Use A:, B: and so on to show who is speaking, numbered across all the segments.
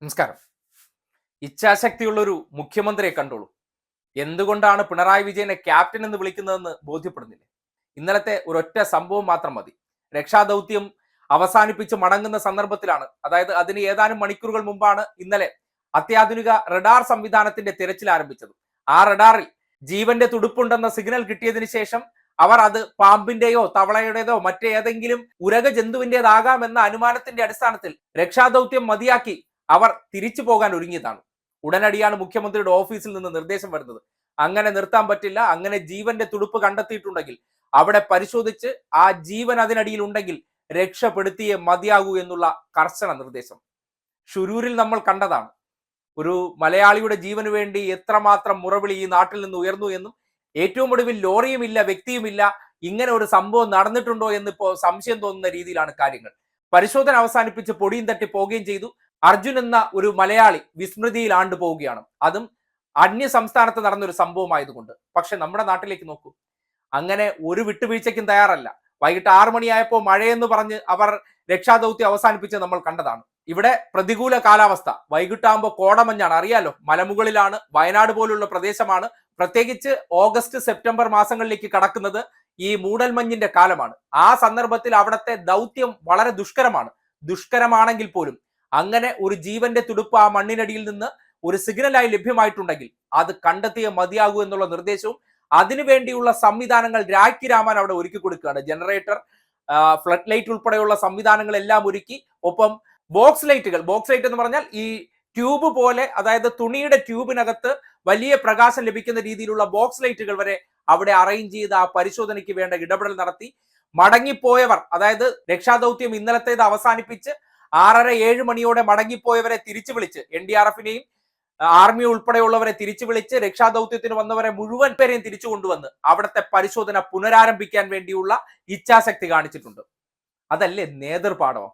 A: നമസ്കാരം. ഇച്ഛാശക്തിയുള്ള ഒരു മുഖ്യമന്ത്രിയെ കണ്ടോളൂ. എന്തുകൊണ്ടാണ് പിണറായി വിജയനെ ക്യാപ്റ്റൻ എന്ന് വിളിക്കുന്നതെന്ന് ബോധ്യപ്പെടുന്നില്ല. ഇന്നലത്തെ ഒരൊറ്റ സംഭവം മാത്രം മതി. രക്ഷാദൗത്യം അവസാനിപ്പിച്ച് മടങ്ങുന്ന സന്ദർഭത്തിലാണ്, അതായത് അതിന് ഏതാനും മണിക്കൂറുകൾ മുമ്പാണ് ഇന്നലെ അത്യാധുനിക റഡാർ സംവിധാനത്തിന്റെ തിരച്ചിൽ ആരംഭിച്ചത്. ആ റഡാറിൽ ജീവന്റെ തുടുപ്പുണ്ടെന്ന സിഗ്നൽ കിട്ടിയതിനു ശേഷം അവർ അത് പാമ്പിന്റെയോ തവളയുടേതോ മറ്റേതെങ്കിലും ഉരക ജന്തുവിന്റേതാകാമെന്ന അനുമാനത്തിന്റെ അടിസ്ഥാനത്തിൽ രക്ഷാദൗത്യം മതിയാക്കി അവർ തിരിച്ചു പോകാൻ ഒരുങ്ങിയതാണ്. ഉടനടിയാണ് മുഖ്യമന്ത്രിയുടെ ഓഫീസിൽ നിന്ന് നിർദ്ദേശം വരുന്നത്. അങ്ങനെ നിർത്താൻ പറ്റില്ല, അങ്ങനെ ജീവന്റെ തുടുപ്പ് കണ്ടെത്തിയിട്ടുണ്ടെങ്കിൽ അവിടെ പരിശോധിച്ച് ആ ജീവൻ അതിനടിയിൽ ഉണ്ടെങ്കിൽ രക്ഷപ്പെടുത്തിയേ മതിയാകൂ എന്നുള്ള കർശന നിർദ്ദേശം. ഷുരൂരിൽ നമ്മൾ കണ്ടതാണ്. ഒരു മലയാളിയുടെ ജീവന് വേണ്ടി എത്രമാത്രം മുറവിളി ഈ നാട്ടിൽ നിന്ന് ഉയർന്നു എന്നും ഏറ്റവും ഒടുവിൽ ലോറിയുമില്ല, വ്യക്തിയുമില്ല, ഇങ്ങനെ ഒരു സംഭവം നടന്നിട്ടുണ്ടോ എന്നിപ്പോ സംശയം തോന്നുന്ന രീതിയിലാണ് കാര്യങ്ങൾ. പരിശോധന അവസാനിപ്പിച്ച് പൊടിയും തട്ടി പോവുകയും ചെയ്തു. അർജുൻ എന്ന ഒരു മലയാളി വിസ്മൃതിയിൽ ആണ്ടു പോവുകയാണ്. അതും അന്യ സംസ്ഥാനത്ത് നടന്നൊരു സംഭവമായതുകൊണ്ട്. പക്ഷെ നമ്മുടെ നാട്ടിലേക്ക് നോക്കൂ, അങ്ങനെ ഒരു വിട്ടുവീഴ്ചയ്ക്കും തയ്യാറല്ല. വൈകിട്ട് 6 മണിയായപ്പോൾ മഴയെന്ന് പറഞ്ഞ് അവർ രക്ഷാദൗത്യം അവസാനിപ്പിച്ച് നമ്മൾ കണ്ടതാണ്. ഇവിടെ പ്രതികൂല കാലാവസ്ഥ, വൈകിട്ടാകുമ്പോൾ കോടമഞ്ഞാണ്, അറിയാലോ, മലമുകളിലാണ്, വയനാട് പോലുള്ള പ്രദേശമാണ്. പ്രത്യേകിച്ച് ഓഗസ്റ്റ് സെപ്റ്റംബർ മാസങ്ങളിലേക്ക് കടക്കുന്നത് ഈ മൂടൽമഞ്ഞിന്റെ കാലമാണ്. ആ സന്ദർഭത്തിൽ അവിടുത്തെ ദൗത്യം വളരെ ദുഷ്കരമാണെങ്കിൽ പോലും അങ്ങനെ ഒരു ജീവന്റെ തുടുപ്പ് ആ മണ്ണിനടിയിൽ നിന്ന് ഒരു സിഗ്നലായി ലഭ്യമായിട്ടുണ്ടെങ്കിൽ അത് കണ്ടെത്തിയേ മതിയാകൂ എന്നുള്ള നിർദ്ദേശവും അതിനുവേണ്ടിയുള്ള സംവിധാനങ്ങൾ രാഖി രാമൻ അവിടെ ഒരുക്കി കൊടുക്കുകയാണ്. ജനറേറ്റർ, ഫ്ലഡ് ലൈറ്റ് ഉൾപ്പെടെയുള്ള സംവിധാനങ്ങളെല്ലാം ഒരുക്കി. ഒപ്പം ബോക്സ് ലൈറ്റ് എന്ന് പറഞ്ഞാൽ ഈ ട്യൂബ് പോലെ, അതായത് തുണിയുടെ ട്യൂബിനകത്ത് വലിയ പ്രകാശം ലഭിക്കുന്ന രീതിയിലുള്ള ബോക്സ് ലൈറ്റുകൾ വരെ അവിടെ അറേഞ്ച് ചെയ്ത് ആ പരിശോധനയ്ക്ക് വേണ്ട ഇടപെടൽ നടത്തി. മടങ്ങിപ്പോയവർ, അതായത് രക്ഷാദൗത്യം ഇന്നലത്തേത് അവസാനിപ്പിച്ച് 6:30-7 മണിയോടെ മടങ്ങിപ്പോയവരെ തിരിച്ചു വിളിച്ച്, NDRFനെയും ആർമി ഉൾപ്പെടെയുള്ളവരെ തിരിച്ചു വിളിച്ച് രക്ഷാദൗത്യത്തിന് വന്നവരെ മുഴുവൻ പേരെയും തിരിച്ചു കൊണ്ടുവന്ന് അവിടുത്തെ പരിശോധന പുനരാരംഭിക്കാൻ വേണ്ടിയുള്ള ഇച്ഛാശക്തി കാണിച്ചിട്ടുണ്ട്. അതല്ലേ നേതൃപാഠം?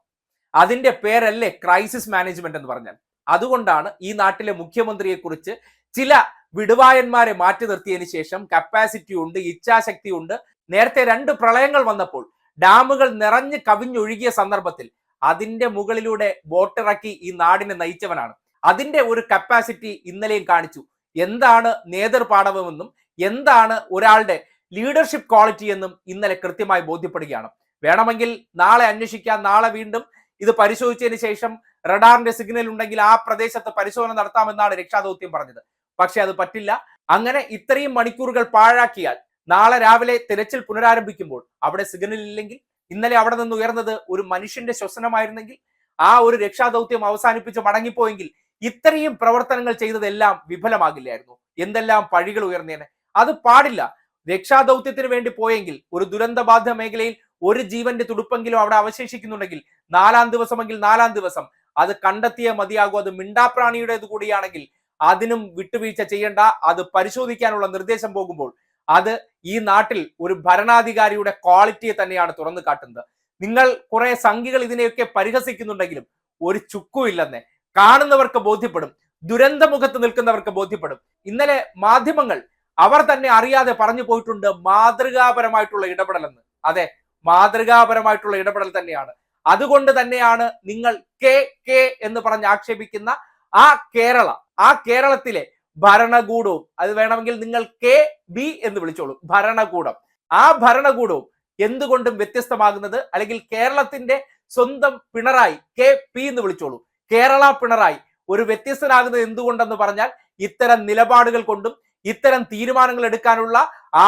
A: അതിന്റെ പേരല്ലേ ക്രൈസിസ് മാനേജ്മെന്റ് എന്ന് പറഞ്ഞാൽ? അതുകൊണ്ടാണ് ഈ നാട്ടിലെ മുഖ്യമന്ത്രിയെ കുറിച്ച് ചില വിടുവായന്മാരെ മാറ്റി നിർത്തിയതിനു ശേഷം കപ്പാസിറ്റി ഉണ്ട്, ഇച്ഛാശക്തി ഉണ്ട്. നേരത്തെ 2 പ്രളയങ്ങൾ വന്നപ്പോൾ ഡാമുകൾ നിറഞ്ഞ് കവിഞ്ഞൊഴുകിയ സന്ദർഭത്തിൽ അതിന്റെ മുകളിലൂടെ ബോട്ടിറക്കി ഈ നാടിനെ നയിച്ചവനാണ്. അതിന്റെ ഒരു കപ്പാസിറ്റി ഇന്നലെയും കാണിച്ചു. എന്താണ് നേതൃപാടവമെന്നും എന്താണ് ഒരാളുടെ ലീഡർഷിപ്പ് ക്വാളിറ്റി എന്നും ഇന്നലെ കൃത്യമായി ബോധ്യപ്പെടുകയാണ്. വേണമെങ്കിൽ നാളെ അന്വേഷിക്കാം, നാളെ വീണ്ടും ഇത് പരിശോധിച്ചതിന് ശേഷം റഡാറിന്റെ സിഗ്നൽ ഉണ്ടെങ്കിൽ ആ പ്രദേശത്ത് പരിശോധന നടത്താമെന്നാണ് രക്ഷാദൗത്യം പറഞ്ഞത്. പക്ഷെ അത് പറ്റില്ല. അങ്ങനെ ഇത്രയും മണിക്കൂറുകൾ പാഴാക്കിയാൽ നാളെ രാവിലെ തിരച്ചിൽ പുനരാരംഭിക്കുമ്പോൾ അവിടെ സിഗ്നൽ ഇല്ലെങ്കിൽ, ഇന്നലെ അവിടെ നിന്ന് ഉയർന്നത് ഒരു മനുഷ്യന്റെ ശ്വസനമായിരുന്നെങ്കിൽ, ആ ഒരു രക്ഷാദൗത്യം അവസാനിപ്പിച്ച് മടങ്ങിപ്പോയെങ്കിൽ ഇത്രയും പ്രവർത്തനങ്ങൾ ചെയ്തതെല്ലാം വിഫലമാകില്ലായിരുന്നു. എന്തെല്ലാം പഴികൾ ഉയർന്നേനെ. അത് പാടില്ല. രക്ഷാദൗത്യത്തിന് വേണ്ടി പോയെങ്കിൽ ഒരു ദുരന്തബാധിത മേഖലയിൽ ഒരു ജീവന്റെ തുടുപ്പെങ്കിലും അവിടെ അവശേഷിക്കുന്നുണ്ടെങ്കിൽ 4-ാം ദിവസമെങ്കിൽ 4-ാം ദിവസം അത് കണ്ടെത്തിയേ മതിയാകൂ. അത് മിണ്ടാപ്രാണിയുടേത് കൂടിയാണെങ്കിൽ അതിനും വിട്ടുവീഴ്ച ചെയ്യേണ്ട. അത് പരിശോധിക്കാനുള്ള നിർദ്ദേശം പോകുമ്പോൾ അത് ഈ നാട്ടിൽ ഒരു ഭരണാധികാരിയുടെ ക്വാളിറ്റിയെ തന്നെയാണ് തുറന്നു കാട്ടുന്നത്. നിങ്ങൾ കുറെ സംഘികൾ ഇതിനെയൊക്കെ പരിഹസിക്കുന്നുണ്ടെങ്കിലും ഒരു ചുക്കും ഇല്ലെന്നേ കാണുന്നവർക്ക് ബോധ്യപ്പെടും, ദുരന്തമുഖത്ത് നിൽക്കുന്നവർക്ക് ബോധ്യപ്പെടും. ഇന്നലെ മാധ്യമങ്ങൾ അവർ തന്നെ അറിയാതെ പറഞ്ഞു പോയിട്ടുണ്ട് മാതൃകാപരമായിട്ടുള്ള ഇടപെടൽ എന്ന്. അതെ, മാതൃകാപരമായിട്ടുള്ള ഇടപെടൽ തന്നെയാണ്. അതുകൊണ്ട് തന്നെയാണ് നിങ്ങൾ കെ എന്ന് പറഞ്ഞ് ആക്ഷേപിക്കുന്ന ആ കേരളത്തിലെ ഭരണകൂടവും, അത് വേണമെങ്കിൽ നിങ്ങൾ KB എന്ന് വിളിച്ചോളൂ, ഭരണകൂടം, ആ ഭരണകൂടവും എന്തുകൊണ്ടും വ്യത്യസ്തമാകുന്നത്, അല്ലെങ്കിൽ കേരളത്തിന്റെ സ്വന്തം പിണറായി KP എന്ന് വിളിച്ചോളൂ, കേരള പിണറായി ഒരു വ്യത്യസ്തനാകുന്നത് എന്തുകൊണ്ടെന്ന് പറഞ്ഞാൽ ഇത്തരം നിലപാടുകൾ കൊണ്ടും ഇത്തരം തീരുമാനങ്ങൾ എടുക്കാനുള്ള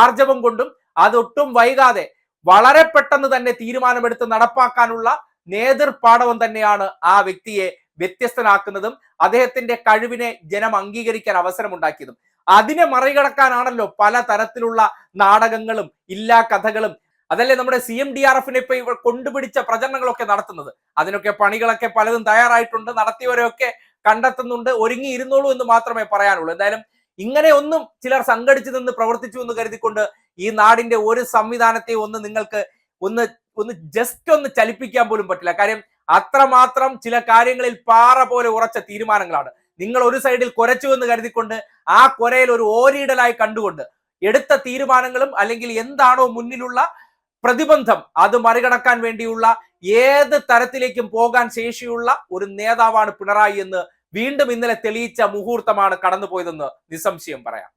A: ആർജവം കൊണ്ടും അതൊട്ടും വൈകാതെ വളരെ പെട്ടെന്ന് തന്നെ തീരുമാനമെടുത്ത് നടപ്പാക്കാനുള്ള നേതൃപാടവം തന്നെയാണ് ആ വ്യക്തിയെ വ്യത്യസ്തനാക്കുന്നതും അദ്ദേഹത്തിന്റെ കഴിവിനെ ജനം അംഗീകരിക്കാൻ അവസരമുണ്ടാക്കിയതും. അതിനെ മറികടക്കാനാണല്ലോ പല തരത്തിലുള്ള നാടകങ്ങളും ഇല്ലാ കഥകളും. അതല്ലേ നമ്മുടെ CMDRFനെ ഇപ്പൊ ഇവർ കൊണ്ടുപിടിച്ച പ്രചരണങ്ങളൊക്കെ നടത്തുന്നത്. അതിനൊക്കെ പണികളൊക്കെ പലതും തയ്യാറായിട്ടുണ്ട്, നടത്തിയവരൊക്കെ കണ്ടെത്തുന്നുണ്ട്. ഒരുങ്ങിയിരുന്നോളൂ എന്ന് മാത്രമേ പറയാനുള്ളൂ. എന്തായാലും ഇങ്ങനെ ഒന്നും ചിലർ സംഘടിച്ചു നിന്ന് പ്രവർത്തിച്ചു എന്ന് കരുതിക്കൊണ്ട് ഈ നാടിന്റെ ഒരു സംവിധാനത്തെ നിങ്ങൾക്ക് ഒന്ന് ജസ്റ്റ് ഒന്ന് ചലിപ്പിക്കാൻ പോലും പറ്റില്ല. കാര്യം അത്രമാത്രം ചില കാര്യങ്ങളിൽ പാറ പോലെ ഉറച്ച തീരുമാനങ്ങളാണ്. നിങ്ങൾ ഒരു സൈഡിൽ കുരച്ചു എന്ന് കരുതിക്കൊണ്ട് ആ കുരയിൽ ഒരു ഓരിയിടലായി കണ്ടുകൊണ്ട് എടുത്ത തീരുമാനങ്ങളും അല്ലെങ്കിൽ എന്താണോ മുന്നിലുള്ള പ്രതിബന്ധം അത് മറികടക്കാൻ വേണ്ടിയുള്ള ഏത് തരത്തിലേക്കും പോകാൻ ശേഷിയുള്ള ഒരു നേതാവാണ് പിണറായി എന്ന് വീണ്ടും ഇന്നലെ തെളിയിച്ച മുഹൂർത്തമാണ് കടന്നുപോയതെന്ന് നിസ്സംശയം പറയാം.